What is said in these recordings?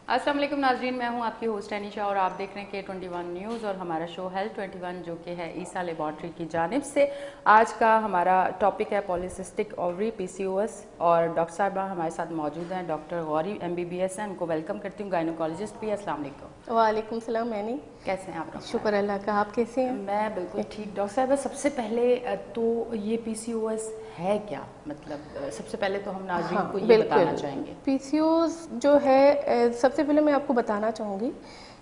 अस्सलाम वालेकुम नाजरीन, मैं हूं आपकी होस्ट अनीशा और आप देख रहे हैं K21 न्यूज़ और हमारा शो हेल्थ 21 जो कि है ईसा लेबॉर्ट्री की जानिब से। आज का हमारा टॉपिक है पॉलीसिस्टिक ओवरी PCOS और डॉक्टर साहबा हमारे साथ मौजूद हैं। डॉक्टर गौरी MBBS हैं, उनको वेलकम करती हूँ। गायनोकोलॉजिस्ट भी। अस्सलाम वालेकुम। वालेकुम सलाम। मैंने कैसे हैं आप डॉक्टर? शुक्र अल्लाह का, आप कैसे हैं? मैं बिल्कुल ठीक। डॉक्टर साहब, सबसे पहले तो ये PCOS है क्या? मतलब सबसे पहले तो हम नाज़रीन को ये बताना चाहेंगे। पीसीओएस जो है, सबसे पहले मैं आपको बताना चाहूँगी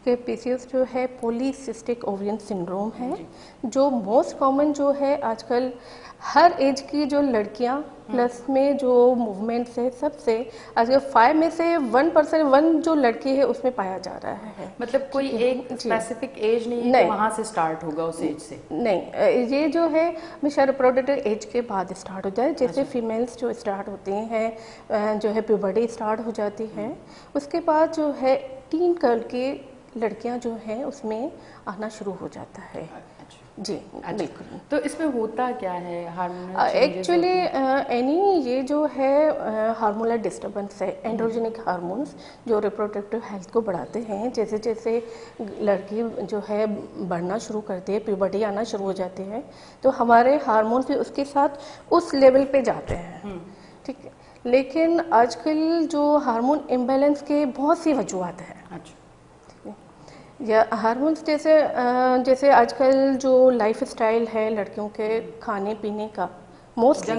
कि पीसीओएस जो है पॉलीसिस्टिक ओवरियन सिंड्रोम है, जो मोस्ट कॉमन जो है आजकल हर एज की जो लड़कियां प्लस में जो मूवमेंट्स है, सबसे आजकल 5 में से 1% 1 जो लड़की है उसमें पाया जा रहा है। मतलब कोई एक स्पेसिफिक एज नहीं है कि वहाँ से स्टार्ट होगा उस एज से? नहीं, ये जो है हमेशा रिप्रोडक्टिव एज के बाद स्टार्ट हो जाए। जैसे फीमेल्स जो स्टार्ट होती हैं, जो है प्यूबर्टी स्टार्ट हो जाती है, उसके बाद जो है टीन गर्ल की लड़कियां जो हैं उसमें आना शुरू हो जाता है। जी बिल्कुल। तो इसमें होता क्या है? हार्मोनल एक्चुअली ये जो है हार्मोनल डिस्टर्बेंस है, एंड्रोजेनिक हार्मोन्स जो रिप्रोडक्टिव हेल्थ को बढ़ाते हैं। जैसे जैसे लड़की जो है बढ़ना शुरू करती है, प्यूबर्टी आना शुरू हो जाती है, तो हमारे हार्मोन्स भी उसके साथ उस लेवल पे जाते हैं। ठीक है, लेकिन आजकल जो हार्मोन इम्बैलेंस के बहुत सी वजूहत हैं। अच्छा। या हार्मोन्स जैसे आजकल जो लाइफ स्टाइल है लड़कियों के खाने पीने का, मोस्टली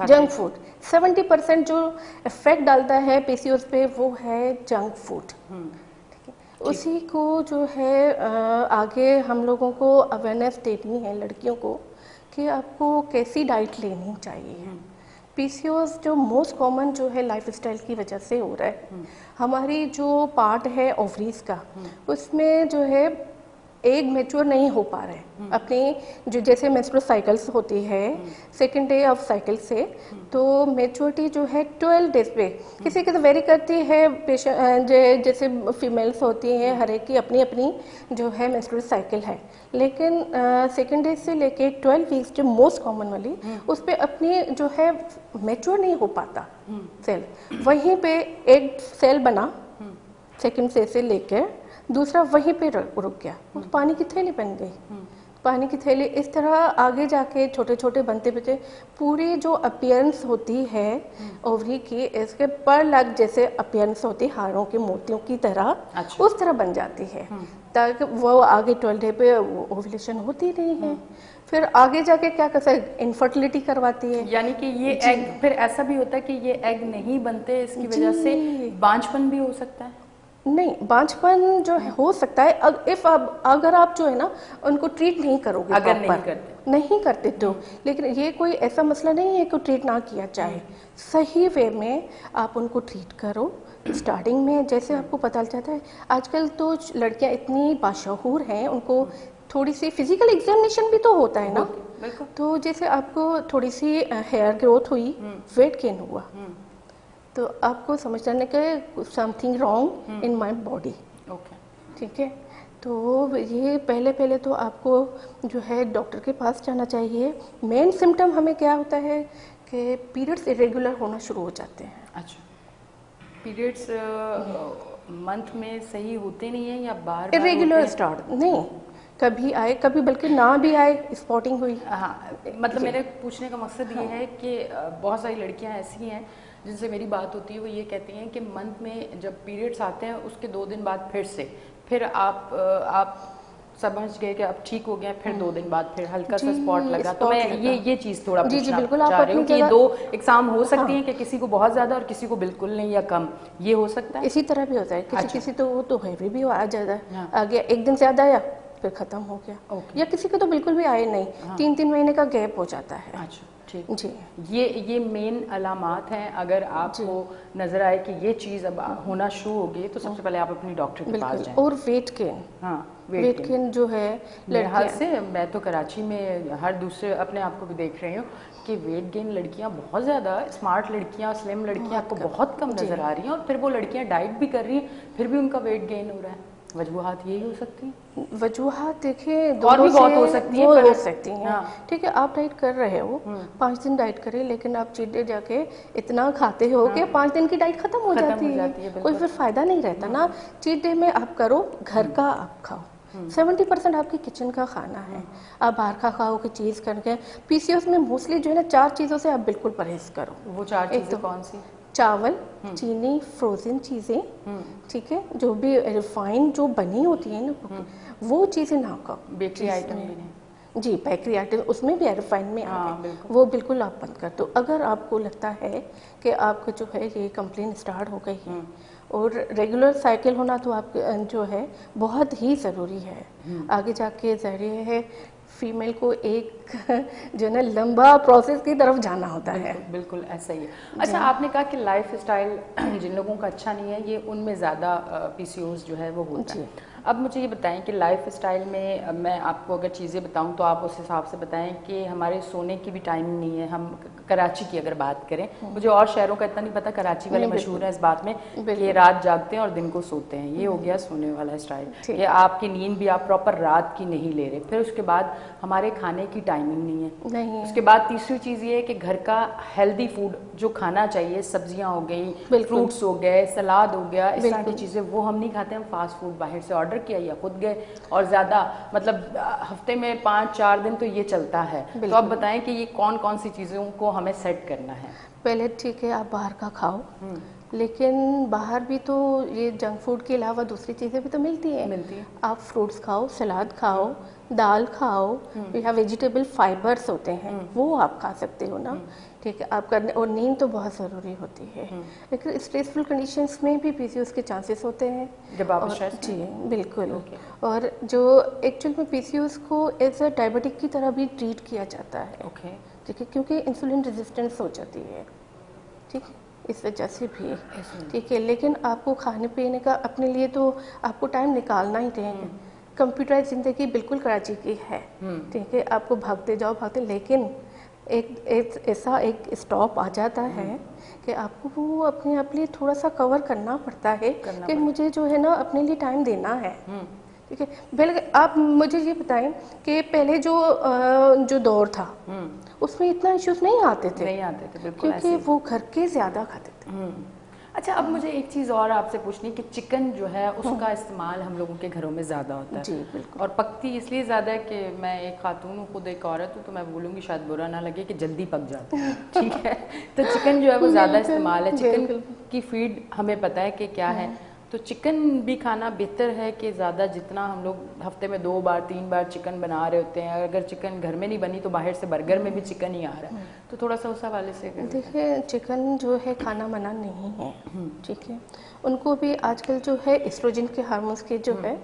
जंक फूड 70% जो इफेक्ट डालता है पीसीओएस पे वो है जंक फूड। उसी को जो है आगे हम लोगों को अवेयरनेस देनी है लड़कियों को कि आपको कैसी डाइट लेनी चाहिए। पीसीओएस जो मोस्ट कॉमन जो है लाइफस्टाइल की वजह से हो रहा है। हमारी जो पार्ट है ओवरीज का, उसमें जो है एग मैच्योर नहीं हो पा रहे अपने जो जैसे मेंस्ट्रुअल साइकिल्स होती है सेकंड डे ऑफ साइकिल से, तो मैच्योरिटी जो है 12 डेज पे किसी की तो वेरी करती है। जैसे फीमेल्स होती हैं, हर एक की अपनी अपनी जो है मेंस्ट्रुअल साइकिल है, लेकिन सेकंड डे से लेके 12 वीक्स जो मोस्ट कॉमन वाली उस पे अपनी जो है मैच्योर नहीं हो पाता सेल। वहीं पे एक सेल बना सेकंड से लेके दूसरा वहीं पे रुक गया, तो पानी की थैली बन गई। पानी की थैली इस तरह आगे जाके छोटे छोटे बनते बनते पूरी जो अपीयरेंस होती है ओवरी की, इसके पर लग जैसे अपीयरेंस होती है हाड़ों के मोतियों की तरह। अच्छा। उस तरह बन जाती है, ताकि वो आगे 12 डे पे ओवुलेशन होती नहीं है। फिर आगे जाके क्या करता है, इनफर्टिलिटी करवाती है। यानी कि ये एग फिर ऐसा भी होता है कि ये एग नहीं बनते, इसकी वजह से बांझपन भी हो सकता है? नहीं, बांझपन जो है हो सकता है अगर आप जो है ना उनको ट्रीट नहीं करोगे, अगर नहीं करते तो। लेकिन ये कोई ऐसा मसला नहीं है कि ट्रीट ना किया जाए, सही वे में आप उनको ट्रीट करो। स्टार्टिंग में जैसे आपको पता चलता है, आजकल तो लड़कियां इतनी बाशहूर हैं, उनको थोड़ी सी फिजिकल एग्जामिनेशन भी तो होता है ना, तो जैसे आपको थोड़ी सी हेयर ग्रोथ हुई, वेट गेन हुआ, तो आपको समझना कि something wrong in my body. ठीक है, तो ये पहले तो आपको जो है डॉक्टर के पास जाना चाहिए। मेन सिम्टम हमें क्या होता है कि पीरियड्स इरेगुलर होना शुरू हो जाते हैं। अच्छा, पीरियड्स मंथ में सही होते नहीं है या बार इरेगुलर स्टार्ट नहीं, कभी आए कभी बल्कि ना भी आए, स्पॉटिंग हुई। हाँ, मतलब मेरे पूछने का मकसद ये है कि बहुत सारी लड़कियां ऐसी हैं जिनसे मेरी बात होती है, वो ये कहती हैं कि मंथ में जब पीरियड्स आते हैं उसके 2 दिन बाद फिर आप समझ गए कि अब ठीक हो गया, फिर 2 दिन बाद फिर हल्का सा स्पॉट लगा। तो मैं ये चीज़ थोड़ा पूछना चाह रही हूँ कि ये 2 एग्जाम हो सकती हैं कि किसी को बहुत ज़्यादा और किसी को बिल्कुल नहीं या कम, ये हो सकता है? इसी तरह भी होता है, किसी तो वो तो हैवी भी आ जाता है, आ गया एक दिन ज़्यादा आया फिर ख़त्म हो गया, या किसी को तो बिल्कुल भी आए नहीं, 3-3 महीने का गैप हो जाता है। अच्छा, ठीक जी। ये मेन अलामात हैं। अगर आपको नजर आए कि ये चीज़ अब होना शुरू हो गई तो सबसे पहले आप अपनी डॉक्टर के पास जाएं। और वेट गेन, हाँ, वेट गेन जो है लड़कियां से, मैं तो कराची में हर दूसरे अपने आप को भी देख रही हूँ कि वेट गेन लड़कियां बहुत ज़्यादा, स्मार्ट लड़कियां, स्लिम लड़कियां आपको बहुत कम नज़र आ रही हैं, और फिर वो लड़कियां डाइट भी कर रही हैं फिर भी उनका वेट गेन हो रहा है। वजूहात यही हो सकती हैं? वजूहात देखिए और भी बहुत हो सकती हैं, हो सकती हैं। हाँ। ठीक है, आप डाइट कर रहे हो, 5 दिन डाइट करें, लेकिन आप चीट डे जाके इतना खाते हो कि 5 दिन की डाइट खत्म हो जाती है, कोई फिर फायदा नहीं रहता ना। चीट डे में आप करो, घर का आप खाओ। 70% आपकी किचन का खाना है, आप बाहर का खाओ कि चीज़ करके। पीसीओएस में मोस्टली जो है ना 4 चीज़ों से आप बिल्कुल परहेज करो। वो 4 चीज़ें कौन सी? चावल, चीनी, फ्रोजन चीज़ें, ठीक है, जो भी रिफाइंड जो बनी होती है ना, वो चीज़ें ना खाओ। बेकरी आइटम भी नहीं? जी, बेकरी आइटम उसमें भी रिफाइंड में आ गए, वो बिल्कुल आप बंद कर दो। अगर आपको लगता है कि आपका जो है ये कंप्लेन स्टार्ट हो गई है और रेगुलर साइकिल होना तो आप जो है बहुत ही ज़रूरी है। आगे जाके ज़रिए है फीमेल को एक जो है ना लंबा प्रोसेस की तरफ जाना होता है। बिल्कुल ऐसा ही है। अच्छा, आपने कहा कि लाइफ स्टाइल जिन लोगों का अच्छा नहीं है, ये उनमें ज़्यादा पीसीओएस जो है वो होता है। अब मुझे ये बताएं कि लाइफ स्टाइल में मैं आपको अगर चीज़ें बताऊं तो आप उस हिसाब से बताएं कि हमारे सोने की भी टाइमिंग नहीं है। हम कराची की अगर बात करें, मुझे और शहरों का इतना नहीं पता, कराची वाले मशहूर है इस बात में कि रात जागते हैं और दिन को सोते हैं। ये हो गया सोने वाला स्टाइल, ये आपकी नींद भी आप प्रॉपर रात की नहीं ले रहे। फिर उसके बाद हमारे खाने की टाइमिंग नहीं है। उसके बाद तीसरी चीज़ ये है कि घर का हेल्दी फूड जो खाना चाहिए, सब्जियां हो गई, फ्रूट्स हो गए, सलाद हो गया, इस तरह की चीज़ें वो हम नहीं खाते। हम फास्ट फूड बाहर से ऑर्डर किया या खुद गए, और ज़्यादा मतलब हफ्ते में 5-4 दिन तो ये चलता है। तो आप बताएं कि ये कौन कौन सी चीज़ों को हमें सेट करना है? पहले ठीक है, आप बाहर का खाओ, लेकिन बाहर भी तो ये जंक फूड के अलावा दूसरी चीज़ें भी तो मिलती है। आप फ्रूट्स खाओ, सलाद खाओ, दाल खाओ, या वेजिटेबल फाइबर्स होते हैं वो आप खा सकते हो ना। ठीक है, आप करने, और नींद तो बहुत ज़रूरी होती है। लेकिन स्ट्रेसफुल कंडीशंस में भी पीसीओएस के चांसेस होते हैं जब आप जी बिल्कुल। और जो एक्चुअल में पीसीओएस को एज अ डायबिटिक की तरह भी ट्रीट किया जाता है। ठीक है, क्योंकि इंसुलिन रेजिस्टेंस हो जाती है, ठीक है, इस वजह से भी। ठीक है, लेकिन आपको खाने पीने का अपने लिए तो आपको टाइम निकालना ही चाहिए। कंप्यूटराइज ज़िंदगी बिल्कुल कराची की है, ठीक है, आपको भागते जाओ भागते, लेकिन एक ऐसा एक स्टॉप आ जाता है कि आपको वो अपने आप लिए थोड़ा सा कवर करना पड़ता है कि मुझे जो है ना अपने लिए टाइम देना है। ठीक है, पहले आप मुझे ये बताएं कि पहले जो दौर था उसमें इतना इश्यूज नहीं आते थे बिल्कुल, क्योंकि वो घर के ज़्यादा खाते थे। अच्छा, अब मुझे एक चीज़ और आपसे पूछनी कि चिकन जो है उसका इस्तेमाल हम लोगों के घरों में ज़्यादा होता है। जी बिल्कुल। और पकती इसलिए ज़्यादा है कि मैं एक खातून हूँ, खुद एक औरत हूँ, तो मैं बोलूँगी शायद बुरा ना लगे कि जल्दी पक जाती है। ठीक है, तो चिकन जो है वो ज़्यादा इस्तेमाल है। चिकन की फीड हमें पता है कि क्या है, तो चिकन भी खाना बेहतर है कि ज़्यादा, जितना हम लोग हफ्ते में 2 बार 3 बार चिकन बना रहे होते हैं, अगर चिकन घर में नहीं बनी तो बाहर से बर्गर में भी चिकन ही आ रहा है, तो थोड़ा सा उस हवाले से देखिए चिकन जो है खाना मना नहीं है। ठीक है, उनको भी आजकल जो है एस्ट्रोजन के हार्मोन्स के जो है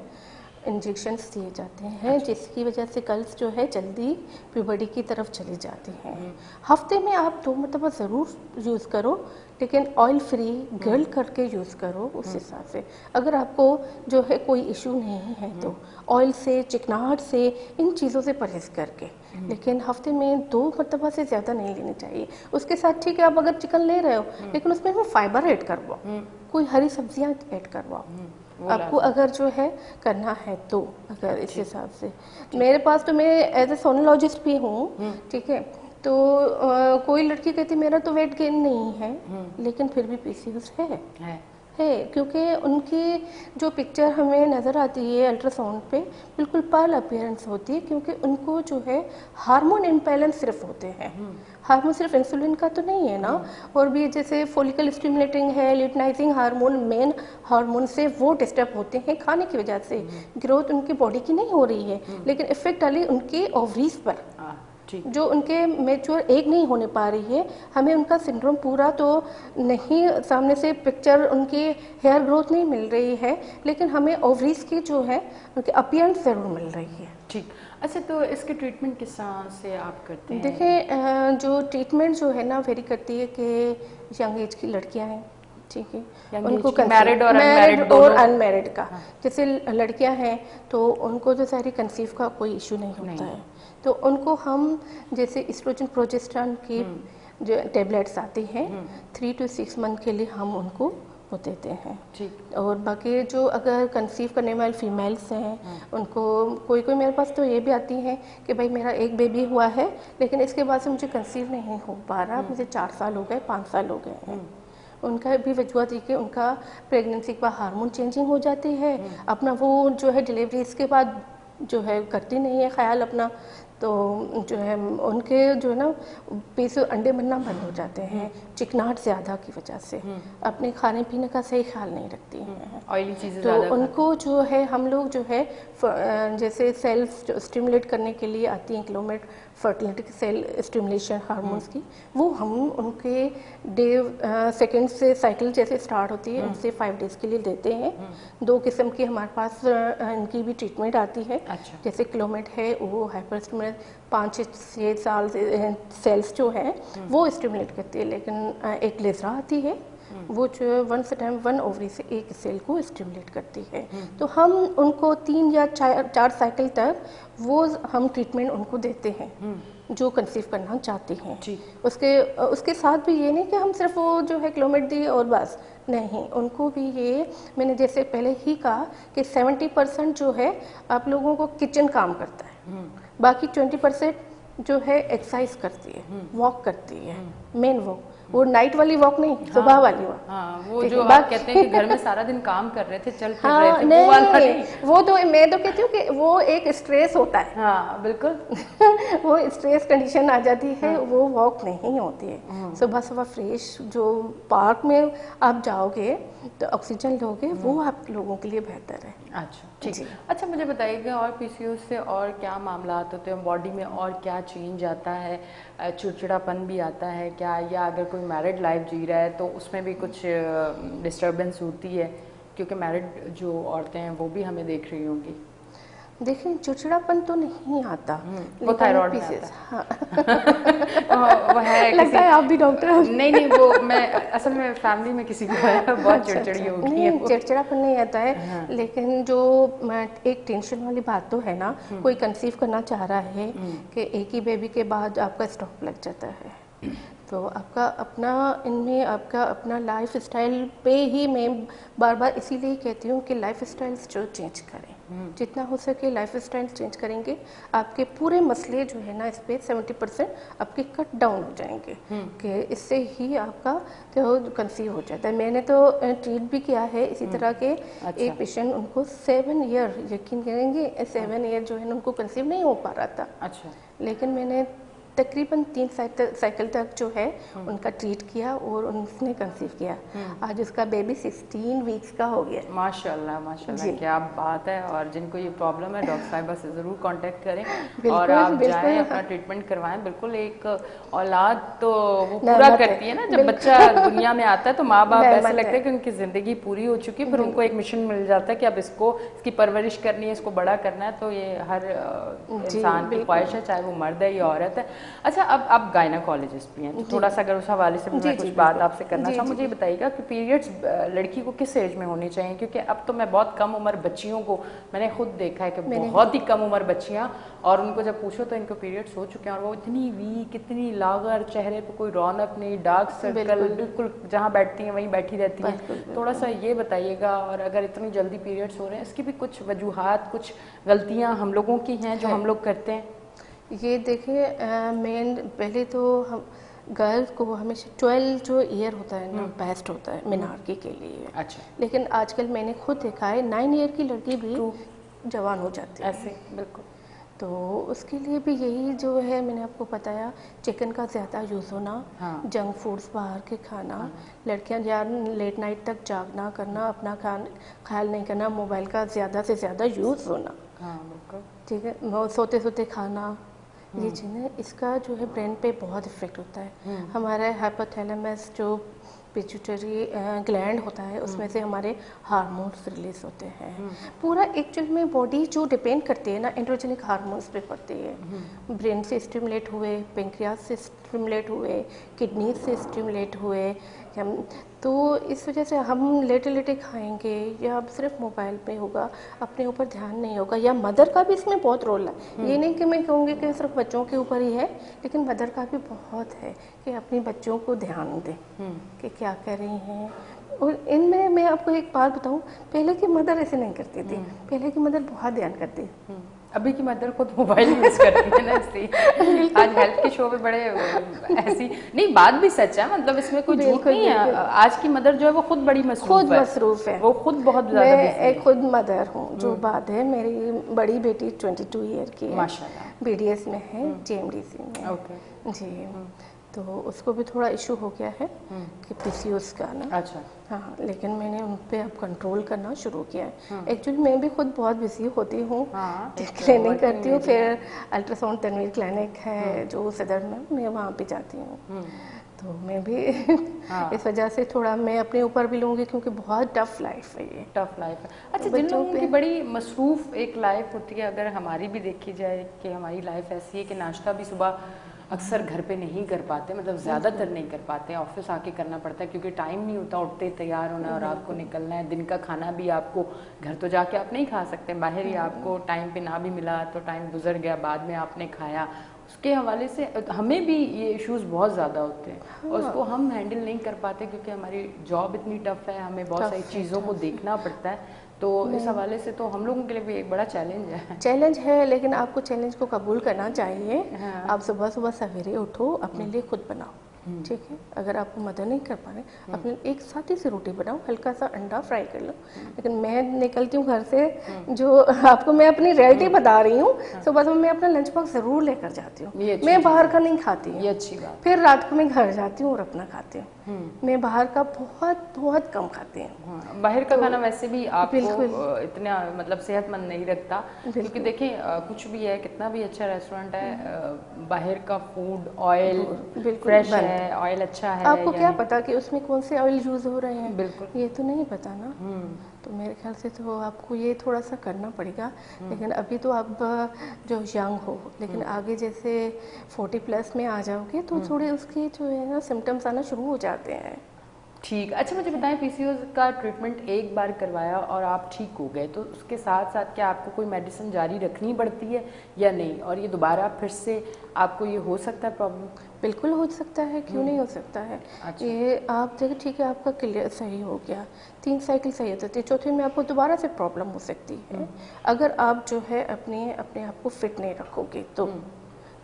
इंजेक्शंस दिए जाते हैं, जिसकी वजह से गर्ल्स जो है जल्दी प्यूबर्टी की तरफ चली जाती हैं। हफ्ते में आप 2 मरतबा ज़रूर यूज़ करो, लेकिन ऑयल फ्री गर्ल करके यूज़ करो उस हिसाब से। अगर आपको जो है कोई इशू नहीं है तो ऑयल से, चिकनाहट से, इन चीज़ों से परहेज़ करके, लेकिन हफ्ते में 2 मरतबा से ज़्यादा नहीं लेनी चाहिए। उसके साथ ठीक है, आप अगर चिकन ले रहे हो लेकिन उसमें फाइबर ऐड करवाओ, कोई हरी सब्जियां ऐड करवाओ आपको, अगर जो है करना है तो। अगर इस हिसाब से मेरे पास तो, मैं एज ए सोनोलॉजिस्ट भी हूँ, ठीक है, तो कोई लड़की कहती मेरा तो वेट गेन नहीं है, लेकिन फिर भी पीसीओएस है, क्योंकि उनकी जो पिक्चर हमें नज़र आती है अल्ट्रासाउंड पे बिल्कुल पर्ल अपीयरेंस होती है, क्योंकि उनको जो है हार्मोन इम्बैलेंस सिर्फ होते हैं। हार्मोन सिर्फ इंसुलिन का तो नहीं है ना, और भी जैसे फॉलिकल स्टिमुलेटिंग है, ल्यूटिनाइजिंग हार्मोन, मेन हार्मोन से वो डिस्टर्ब होते हैं खाने की वजह से। ग्रोथ उनकी बॉडी की नहीं हो रही है, लेकिन इफेक्ट डाली उनके ओवरीज पर, जो उनके मैच्योर एग नहीं होने पा रही है। हमें उनका सिंड्रोम पूरा तो नहीं, सामने से पिक्चर उनकी हेयर ग्रोथ नहीं मिल रही है, लेकिन हमें ओवरीज की जो है उनके अपीयरेंस ज़रूर मिल रही है। ठीक, अच्छा, तो इसके ट्रीटमेंट किस तरह से आप करते हैं? देखिए जो ट्रीटमेंट जो है ना वेरी करती है कि यंग एज की लड़कियां हैं, ठीक है, उनको मैरिड और अनमैरिड का। जैसे लड़कियां हैं तो उनको तो सारी कंसीव का कोई इशू नहीं होता है, तो उनको हम जैसे एस्ट्रोजन प्रोजेस्टेरोन की जो टेबलेट्स आती हैं 3 to 6 मंथ के लिए हम उनको उनको देते हैं। ठीक। और बाकी जो अगर कंसीव करने वाले फीमेल्स हैं उनको कोई कोई मेरे पास तो ये भी आती हैं कि भाई मेरा एक बेबी हुआ है लेकिन इसके बाद से मुझे कंसीव नहीं हो पा रहा, मुझे 4 साल हो गए, 5 साल हो गए हैं। उनका भी वजूहत ये कि उनका प्रेगनेंसी के बाद हार्मोन चेंजिंग हो जाती है, अपना वो जो है डिलीवरी इसके बाद जो है करती नहीं है ख्याल अपना, तो जो है उनके जो है ना पीस अंडे बनना बंद हो जाते हैं चिकनाहट ज़्यादा की वजह से, अपने खाने पीने का सही ख्याल नहीं रखती हैं, ऑयली चीज़ें तो उनको जो है हम लोग जो है जैसे सेल्फ स्टिमुलेट करने के लिए आती हैं क्लोमेट फर्टिलिटी सेल स्टिमुलेशन हार्मोन्स की, वो हम उनके डे सेकेंड से साइकिल जैसे स्टार्ट होती है उनसे 5 डेज़ के लिए देते हैं। 2 किस्म की हमारे पास इनकी भी ट्रीटमेंट आती है। अच्छा। जैसे क्लोमेट है वो हाइपर स्टिमुलेट 5-6 साल सेल्स जो हैं वो स्टिमुलेट करती है, लेकिन एक लेजरा आती है वो जो 1 ओवरी से एक सेल को स्टिमुलेट करती है, तो हम उनको 3 या 4 साइकिल तक वो हम ट्रीटमेंट उनको देते हैं जो कंसीव करना चाहते हैं। उसके साथ भी ये नहीं कि हम सिर्फ वो जो है क्लोमेट दिए और बस नहीं, उनको भी ये मैंने जैसे पहले ही कहा कि 70% जो है आप लोगों को किचन काम करता है, बाकी 20% जो है एक्सरसाइज करती है, वॉक करती है, मेन वॉक, वो नाइट वाली वॉक नहीं, सुबह वाली वॉक। हाँ, वो जो आप कहते हैं कि घर में सारा दिन काम कर रहे थे, चल फिर रहे थे, नहीं, वो वाला नहीं। वो तो मैं तो कहती हूँ कि वो एक स्ट्रेस होता है। हाँ बिल्कुल। वो स्ट्रेस कंडीशन आ जाती है, वो वॉक नहीं होती है। सुबह सुबह फ्रेश जो पार्क में आप जाओगे तो ऑक्सीजन लोगे, वो आप लोगों के लिए बेहतर है। अच्छा ठीक है। अच्छा मुझे बताइएगा और पीसीओएस से और क्या मामला होते हैं बॉडी में, और क्या चेंज आता है, चिड़चिड़ापन भी आता है क्या, या अगर कोई मैरिड लाइफ जी रहा है तो उसमें भी कुछ डिस्टर्बेंस होती है, क्योंकि मैरिड जो औरतें हैं वो भी हमें देख रही होंगी। देखिए चिड़चिड़ापन तो नहीं आता, वो थायराइड में आता है। हाँ। वो है लगता है आप भी डॉक्टर हो। नहीं वो मैं असल में फैमिली में किसी को है, बहुत चिड़चिड़ी हो गई है। नहीं चिड़चिड़ापन नहीं आता है, लेकिन जो एक टेंशन वाली बात तो है ना, कोई कंसीव करना चाह रहा है कि एक ही बेबी के बाद आपका स्टॉप लग जाता है, तो आपका अपना इनमें आपका अपना लाइफ स्टाइल पे ही मैं बार बार इसीलिए कहती हूँ कि लाइफ स्टाइल्स जो चेंज करें, जितना हो सके लाइफ स्टाइल चेंज करेंगे, आपके पूरे मसले जो है ना इस पे 70% आपके कट डाउन हो जाएंगे, कि इससे ही आपका तो कंसीव हो जाता है। मैंने तो ट्रीट भी किया है इसी तरह के। अच्छा। एक पेशेंट उनको 7 ईयर, यकीन करेंगे 7 ईयर जो है ना उनको कंसीव नहीं हो पा रहा था। अच्छा। लेकिन मैंने तकरीबन 3 साइकिल तक जो है उनका ट्रीट किया और उन्होंने कंसीव किया। आज उसका बेबी 16 वीक्स का हो गया। माशाल्लाह माशाल्लाह, क्या बात है। और जिनको ये प्रॉब्लम है डॉक्टर साहिबा से ज़रूर कांटेक्ट करें और आप जाएं अपना ट्रीटमेंट करवाएं। बिल्कुल एक औलाद तो वो पूरा करती है ना, जब बच्चा दुनिया में आता है तो माँ बाप ऐसे लगता है कि उनकी ज़िंदगी पूरी हो चुकी है, फिर उनको एक मिशन मिल जाता है कि अब इसकी परवरिश करनी है, इसको बड़ा करना है। तो ये हर इंसान की ख्वाहिश है, चाहे वो मर्द है या औरत है। अच्छा अब आप गायनाकोलॉजिस्ट भी हैं, तो थोड़ा सा अगर उस हवाले से मैं कुछ बात आपसे करना चाहूँ। मुझे बताइएगा कि पीरियड्स लड़की को किस एज में होने चाहिए, क्योंकि अब तो मैं बहुत कम उम्र बच्चियों को मैंने खुद देखा है कि बहुत ही कम उम्र बच्चियाँ, और उनको जब पूछो तो इनको पीरियड्स हो चुके हैं और वो इतनी वीक, इतनी लागर, चेहरे पे कोई रौनक नहीं, डार्क सर्कल, बिल्कुल जहाँ बैठती हैं वहीं बैठी रहती हैं। थोड़ा सा ये बताइएगा, और अगर इतनी जल्दी पीरियड्स हो रहे हैं इसकी भी कुछ वजूहात, कुछ गलतियाँ हम लोगों की हैं जो हम लोग करते हैं। ये देखिए मेन पहले तो हम गर्ल्स को हमेशा 12 जो ईयर होता है ना बेस्ट होता है मिनार्की के लिए। अच्छा। लेकिन आजकल मैंने खुद देखा है 9 ईयर की लड़की भी जवान हो जाती है ऐसे। बिल्कुल। तो उसके लिए भी यही जो है मैंने आपको बताया, चिकन का ज़्यादा यूज़ होना, जंक फूड्स बाहर के खाना, लड़कियां लेट नाइट तक जागना करना, अपना ख्याल नहीं करना, मोबाइल का ज़्यादा से ज़्यादा यूज़ होना, ठीक है, सोते सोते खाना, ये चीज़ें इसका जो है ब्रेन पे बहुत इफेक्ट होता है। हमारा हाइपोथैलेमस जो पिट्यूटरी ग्लैंड होता है उसमें से हमारे हार्मोन्स रिलीज होते हैं। पूरा एक्चुअल में बॉडी जो डिपेंड करती है ना एंड्रोजेनिक हार्मोन्स पे पड़ती है। ब्रेन से स्टिमुलेट हुए, पेंक्रियास से स्टिमुलेट हुए, किडनी से स्टिमुलेट हुए हम, तो इस वजह से हम लेटे लेटे खाएंगे या अब सिर्फ मोबाइल पे होगा, अपने ऊपर ध्यान नहीं होगा। या मदर का भी इसमें बहुत रोल है, ये नहीं कि मैं कहूँगी कि सिर्फ बच्चों के ऊपर ही है, लेकिन मदर का भी बहुत है कि अपने बच्चों को ध्यान दें कि क्या कर रही हैं। और इनमें मैं आपको एक बात बताऊं, पहले की मदर ऐसे नहीं करती थी, पहले की मदर बहुत ध्यान करती। अभी की मदर खुद मोबाइल यूज करती है ना, इसलिए आज हेल्थ के शो पे बड़े ऐसी नहीं, बात भी सच है, मतलब इसमें कोई झूठ नहीं है। आज की मदर जो है वो खुद बड़ी मसरूफ है, वो खुद बहुत ज्यादा। मैं एक खुद मदर हूँ, जो बात है, मेरी बड़ी बेटी 22 ईयर की है, माशाल्लाह, BDS में है, JMDC में। ओके जी, तो उसको भी थोड़ा इशू हो गया है कि PCOS का ना। अच्छा। हाँ, लेकिन मैंने उन पे अब कंट्रोल करना शुरू किया है। एक्चुअली मैं भी खुद बहुत बिजी होती हूँ, क्लिनिक करती हूँ, फिर अल्ट्रासाउंड तनवीर क्लिनिक है जो सदर में, मैं वहाँ पे जाती हूँ। तो मैं भी इस वजह से थोड़ा मैं अपने ऊपर भी लूँगी, क्योंकि बहुत टफ लाइफ है ये। टफ लाइफ है। अच्छा, जिन लोगों की बड़ी मसरूफ एक लाइफ होती है, अगर हमारी भी देखी जाए कि हमारी लाइफ ऐसी है कि नाश्ता भी सुबह अक्सर घर पे नहीं कर पाते, मतलब ज़्यादातर नहीं कर पाते, ऑफिस आके करना पड़ता है क्योंकि टाइम नहीं होता, उठते तैयार होना और रात को निकलना है। दिन का खाना भी आपको घर तो जाके आप नहीं खा सकते, बाहर ही आपको टाइम पे ना भी मिला तो टाइम गुजर गया, बाद में आपने खाया। उसके हवाले से हमें भी ये इश्यूज़ बहुत ज़्यादा होते हैं और उसको हम हैंडल नहीं कर पाते क्योंकि हमारी जॉब इतनी टफ है, हमें बहुत सारी चीज़ों को देखना पड़ता है। तो इस हवाले से तो हम लोगों के लिए भी एक बड़ा चैलेंज है। लेकिन आपको चैलेंज को कबूल करना चाहिए। हाँ। आप सुबह सुबह सवेरे उठो, अपने लिए खुद बनाओ, ठीक है। अगर आपको मदद नहीं कर पा रहे, अपने एक साथी से रोटी बनाओ, हल्का सा अंडा फ्राई कर लो। लेकिन मैं निकलती हूँ घर से, जो आपको मैं अपनी रियलिटी बता रही हूँ, सुबह सुबह मैं अपना लंच बॉक्स जरूर लेकर जाती हूँ, मैं बाहर का नहीं खाती हूँ, ये अच्छी बात। फिर रात को मैं घर जाती हूँ और अपना खाती हूँ। मैं बाहर का बहुत कम खाती हूँ। बाहर का खाना वैसे भी आपको इतना मतलब सेहतमंद नहीं रखता, क्योंकि देखिए कुछ भी है, कितना भी अच्छा रेस्टोरेंट है, बाहर का फूड ऑयल फ्रेश है, ऑयल अच्छा है, आपको क्या पता कि उसमें कौन से ऑयल यूज हो रहे हैं, बिल्कुल ये तो नहीं पता ना। तो मेरे ख्याल से तो आपको ये थोड़ा सा करना पड़ेगा। लेकिन अभी तो आप जो यंग हो, लेकिन आगे जैसे 40+ में आ जाओगे तो थोड़े उसके जो है ना सिम्टम्स आना शुरू हो जाते हैं। ठीक। अच्छा, मुझे बताएं, PCOS का ट्रीटमेंट एक बार करवाया और आप ठीक हो गए, तो उसके साथ साथ क्या आपको कोई मेडिसिन जारी रखनी पड़ती है या नहीं, और ये दोबारा फिर से आपको ये हो सकता है प्रॉब्लम? बिल्कुल हो सकता है, क्यों नहीं हो सकता है। अच्छा। ये आप देखिए, ठीक है, आपका क्लियर सही हो गया, 3 साइकिल सही हो जाती है, चौथे में आपको दोबारा से प्रॉब्लम हो सकती है अगर आप जो है अपने आप को फिट नहीं रखोगे। तो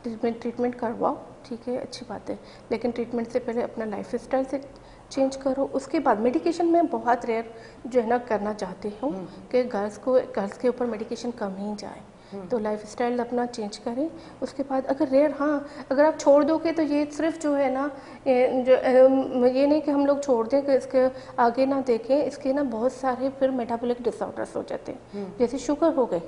ट्रीटमेंट करवाओ, ठीक है, अच्छी बात है, लेकिन ट्रीटमेंट से पहले अपना लाइफ स्टाइल से चेंज करो। उसके बाद मेडिकेशन में बहुत रेयर जो है ना करना चाहती हूँ कि गर्ल्स के ऊपर मेडिकेशन कम ही जाए, तो लाइफ स्टाइल अपना चेंज करें। उसके बाद अगर रेयर, हाँ, अगर आप छोड़ दोगे तो ये सिर्फ जो है ना, ये नहीं कि हम लोग छोड़ दें कि इसके आगे ना देखें, इसके ना बहुत सारे फिर मेटाबॉलिक डिसऑर्डर्स हो जाते हैं, जैसे शुगर हो गए,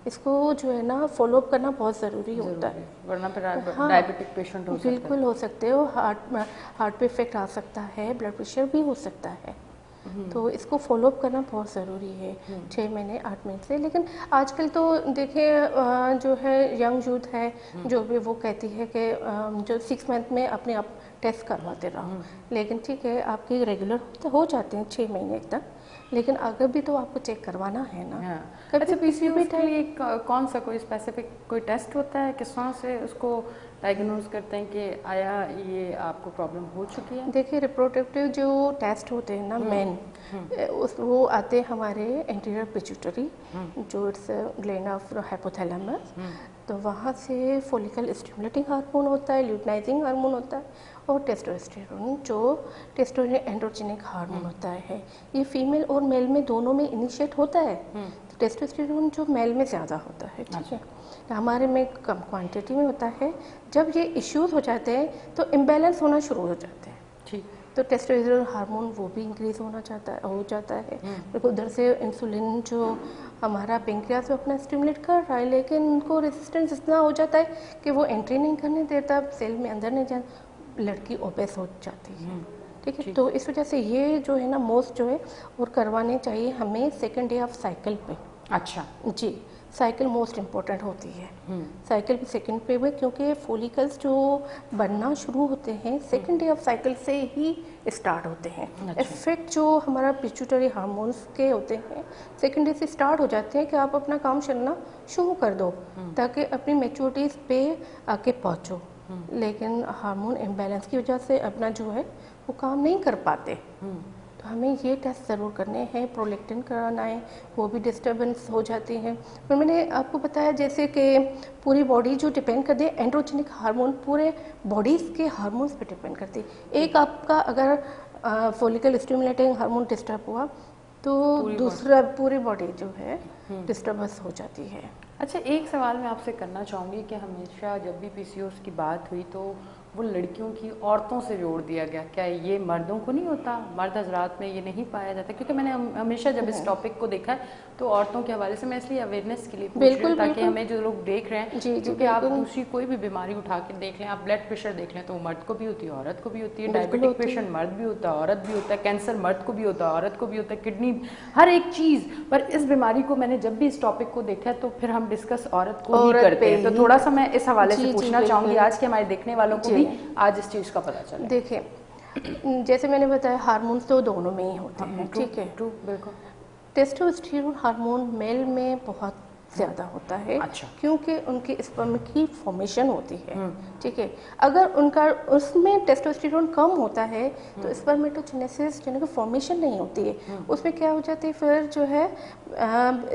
इसको जो है ना फॉलोअप करना बहुत ज़रूरी होता है, वरना फिर डायबिटिक पेशेंट हो सकते हैं। बिल्कुल हो सकते हो, हार्ट पे इफेक्ट आ सकता है, ब्लड प्रेशर भी हो सकता है। तो इसको फॉलोअप करना बहुत ज़रूरी है 6 महीने 8 महीने से। लेकिन आजकल तो देखिए जो है यंग यूथ है जो भी, वो कहती है कि जो 6 मंथ में अपने आप टेस्ट करवाते रहो, लेकिन ठीक है आपके रेगुलर हो जाते हैं 6 महीने तक, लेकिन अगर भी तो आपको चेक करवाना है ना। अच्छा, PCOS के लिए कौन सा कोई स्पेसिफिक कोई टेस्ट होता है, किस तरह से उसको डायग्नोज करते हैं कि आया ये आपको प्रॉब्लम हो चुकी है? देखिए, रिप्रोडक्टिव जो टेस्ट होते हैं ना मेन, वो आते हैं हमारे एंटीरियर पिट्यूटरी, जो इट्स ग्लैंड ऑफ हाइपोथैलेमस, तो वहाँ से फॉलिकल स्टिमुलेटिंग हार्मोन होता है, ल्यूटिनाइजिंग हार्मोन होता है, और टेस्टोस्टेरोन जो टेस्टोस्टेरोन एंड्रोजेनिक हार्मोन होता है। ये फीमेल और मेल में दोनों में इनिशिएट होता है। तो टेस्टोस्टेरोन जो मेल में ज़्यादा होता है, ठीक है, तो हमारे में कम क्वांटिटी में होता है। जब ये इश्यूज हो जाते हैं तो इम्बैलेंस होना शुरू हो जाते हैं, ठीक, तो टेस्टोस्टेरोन हार्मोन वो भी इंक्रीज हो जाता है। उधर से इंसुलिन जो हमारा पेंक्रियास अपना स्टिमुलेट कर रहा है, लेकिन उनको रेजिस्टेंस इतना हो जाता है कि वो एंट्री नहीं करने देता, सेल में अंदर नहीं जा, लड़की ओबेस हो जाती है, ठीक है। तो इस वजह से ये जो है ना मोस्ट जो है और करवाने चाहिए हमें सेकेंड डे ऑफ साइकिल पे। अच्छा जी, साइकिल मोस्ट इम्पोर्टेंट होती है। साइकिल भी सेकंड पे हुए, क्योंकि फॉलिकल्स जो बनना शुरू होते हैं सेकंड डे ऑफ साइकिल से ही स्टार्ट होते हैं। इफेक्ट जो हमारा पिट्यूटरी हार्मोन्स के होते हैं सेकंड डे से स्टार्ट हो जाते हैं कि आप अपना काम चलना शुरू कर दो ताकि अपनी मैच्योरिटीज पे आके पहुंचो। लेकिन हार्मोन इम्बैलेंस की वजह से अपना जो है वो काम नहीं कर पाते। तो हमें ये टेस्ट ज़रूर करने हैं, प्रोलैक्टिन कराना है, वो भी डिस्टर्बेंस हो जाती है। और मैंने आपको बताया जैसे कि पूरी बॉडी जो डिपेंड करती है, एंड्रोजेनिक हार्मोन पूरे बॉडीज़ के हार्मोन्स पे डिपेंड करती है। एक आपका अगर फॉलिकल स्टिमुलेटिंग हार्मोन डिस्टर्ब हुआ तो दूसरा पूरी बॉडी जो है डिस्टर्बेंस हो जाती है। अच्छा, एक सवाल मैं आपसे करना चाहूँगी कि हमेशा जब भी पीसीओएस की बात हुई तो वो लड़कियों की औरतों से जोड़ दिया गया, क्या ये मर्दों को नहीं होता? मर्द हजरात में ये नहीं पाया जाता? क्योंकि मैंने हमेशा जब इस टॉपिक को देखा है तो औरतों के हवाले से मैं इसलिए अवेयरनेस के लिए पूछ रही हूँ ताकि हमें जो लोग देख रहे हैं, क्योंकि आप दूसरी कोई भी बीमारी उठा के देख लें, आप ब्लड प्रेशर देख लें तो वो मर्द को भी होती है, औरत को भी होती है, डायबिटिक पेशेंट मर्द भी होता है, औरत भी होता है, कैंसर मर्द को भी होता है, औरत को भी होता है, किडनी, हर एक चीज़। पर इस बीमारी को मैंने जब भी इस टॉपिक को देखा है तो फिर हम डिस्कस औरत को ही करते हैं। तो थोड़ा सा मैं इस हवाले से पूछना चाहूँगी आज के हमारे देखने वालों को भी आज इस चीज़ का पता चले। देखिए, जैसे मैंने बताया हार्मोन्स तो दोनों में ही होते हैं, ठीक है। बिल्कुल। टेस्टोस्टेरोन हार्मोन मेल में बहुत ज़्यादा होता है। अच्छा। क्योंकि उनकी स्पर्म की फॉर्मेशन होती है, ठीक है। अगर उनका उसमें टेस्टोस्टेरोन कम होता है तो स्पर्मेटोजेनेसिस यानी कि फॉर्मेशन नहीं होती है। उसमें क्या हो जाती है फिर जो है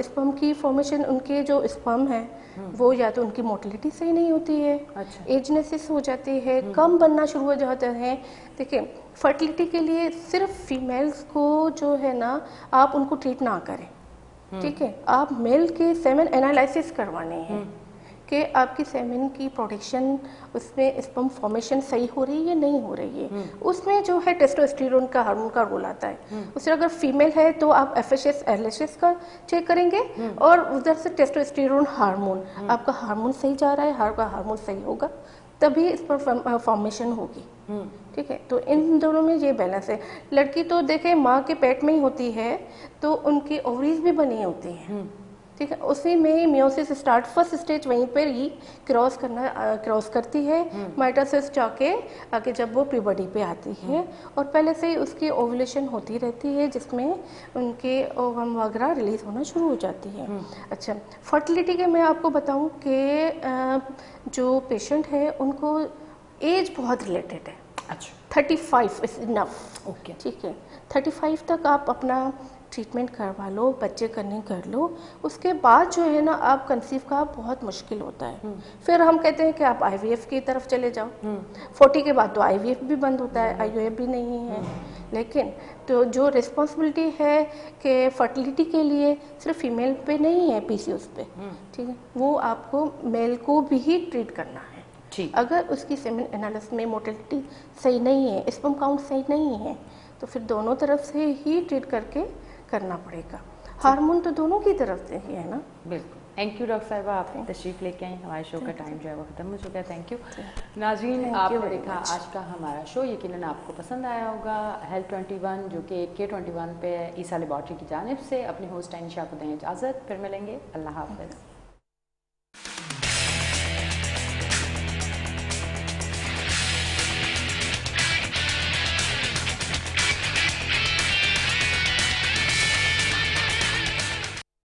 स्पर्म की फॉर्मेशन, उनके जो स्पर्म है वो या तो उनकी मोटिलिटी सही नहीं होती है, अच्छा। एजनेसिस हो जाती है, कम बनना शुरू हो जाते हैं। देखिए, फर्टिलिटी के लिए सिर्फ फीमेल्स को जो है ना आप उनको ट्रीट ना करें, ठीक है। आप मेल के सेमेन एनालिसिस करवाने हैं कि आपकी सेमेन की प्रोडक्शन, उसमें स्पर्म फॉर्मेशन सही हो रही है या नहीं हो रही है। उसमें जो है टेस्टोस्टेरोन का हार्मोन का रोल आता है। उससे अगर फीमेल है तो आप FSH LHS का चेक करेंगे और उधर से टेस्टोस्टेरोन हार्मोन, आपका हार्मोन सही जा रहा है, आपका हार्मोन सही होगा तभी स्पर्म फॉर्मेशन होगी, ठीक है। तो इन दोनों में ये बैलेंस है। लड़की तो देखे माँ के पेट में ही होती है तो उनकी ओवरीज भी बनी होती हैं, ठीक है। उसी में मियोसिस स्टार्ट, फर्स्ट स्टेज वहीं पर ही क्रॉस करती है, माइटोसिस जाके आगे जब वो प्यूबर्टी पे आती है और पहले से ही उसकी ओवुलेशन होती रहती है जिसमें उनके ओवम वगैरह रिलीज होना शुरू हो जाती है। अच्छा, फर्टिलिटी के मैं आपको बताऊं कि जो पेशेंट है उनको एज बहुत रिलेटेड है। अच्छा, 35 इज इनफ, ओके, ठीक है। 35 तक आप अपना ट्रीटमेंट करवा लो, बच्चे करने कर लो, उसके बाद जो है ना आप कंसीव का बहुत मुश्किल होता है। फिर हम कहते हैं कि आप IVF की तरफ चले जाओ। 40 के बाद तो IVF भी बंद होता है, IVF भी नहीं है। लेकिन तो जो रिस्पॉन्सिबिलिटी है कि फर्टिलिटी के लिए सिर्फ फीमेल पे नहीं है, PCOS पे, ठीक है, वो आपको मेल को भी ही ट्रीट करना है। अगर उसकी सेमेन एनालिसिस में मोटिलिटी सही नहीं है, स्पर्म काउंट सही नहीं है तो फिर दोनों तरफ से ही ट्रीट करके करना पड़ेगा। हार्मोन तो दोनों की तरफ से ही है ना। बिल्कुल। थैंक यू डॉक्टर साहिबा, आपने तशरीफ लेके आई। हमारे शो का टाइम जो है वो खत्म हो चुका है। थैंक यू नाज़रीन, आपने देखा आज का हमारा शो, यकीनन आपको पसंद आया होगा। हेल्थ 21 जो कि K21 पे ईसा लेबॉर्ट्री की जानिब से, अपनी होस्ट टाइनिशा को दें इजाज़त, फिर मिलेंगे। अल्लाह हाफ़िज़।